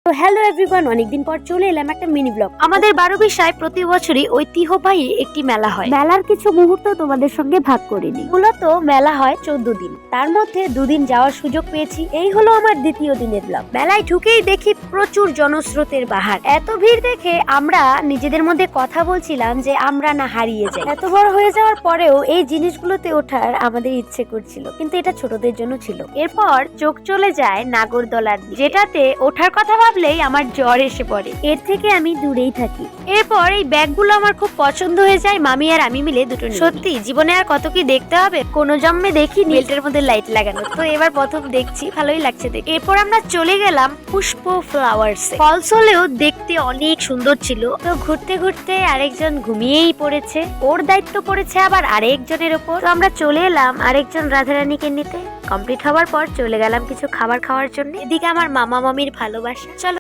তো hello everyone, অনেকদিন পর চলে এলাম একটা মিনি ব্লগ। আমাদের 12 প্রতি বছরই ঐতিহ্যবাহী একটি মেলা হয়। মেলার কিছু মুহূর্ত তোমাদের সঙ্গে ভাগ করে নিই। মূলত মেলা হয় 14 দিন, তার মধ্যে 2 দিন যাওয়ার সুযোগ পেয়েছি। এই হলো আমার দ্বিতীয় দিনের ব্লগ। মেলায় ঢুকেই দেখি প্রচুর জনস্রোতের বাহার। এত ভিড় দেখে আমরা নিজেদের মধ্যে কথা বলছিলাম যে আমরা না হারিয়ে যাই। এত বড় হয়ে যাওয়ার পরেও এই জিনিসগুলোতে ওঠার আমাদের ইচ্ছে করছিল, কিন্তু এটা ছোটদের জন্য ছিল। এরপর চোখ চলে যায় নাগরদোলার দিকে, যেটাতে ওঠার কথা ভাবলেই আমার জ্বর এসে পড়ে। এর থেকে আমি দূরেই থাকি। এরপর এই ব্যাগগুলো আমার খুব পছন্দ হয়ে যায়, মামি আর আমি মিলে দুটো নিই। সত্যি জীবনে আর কত কি দেখতে হবে, কোনো জন্মে দেখিনি বেল্টের মধ্যে লাইট লাগানো, তো এবার প্রথম দেখছি, ভালোই লাগছে দেখে। এরপর আমরা চলে গেলাম পুষ্প ফ্লাওয়ার্সে। ফলস হলেও দেখতে অনেক সুন্দর ছিল। তো ঘুরতে ঘুরতে আরেকজন ঘুমিয়েই পড়েছে, ওর দায়িত্ব পড়েছে আবার আরেকজনের ওপর। তো আমরা চলে এলাম আরেকজন রাধারানীকে নিতে। কমপ্লিট হওয়ার পর চলে গেলাম কিছু খাবার খাওয়ার জন্য। এদিকে আমার মামা মামির ভালোবাসা। চলো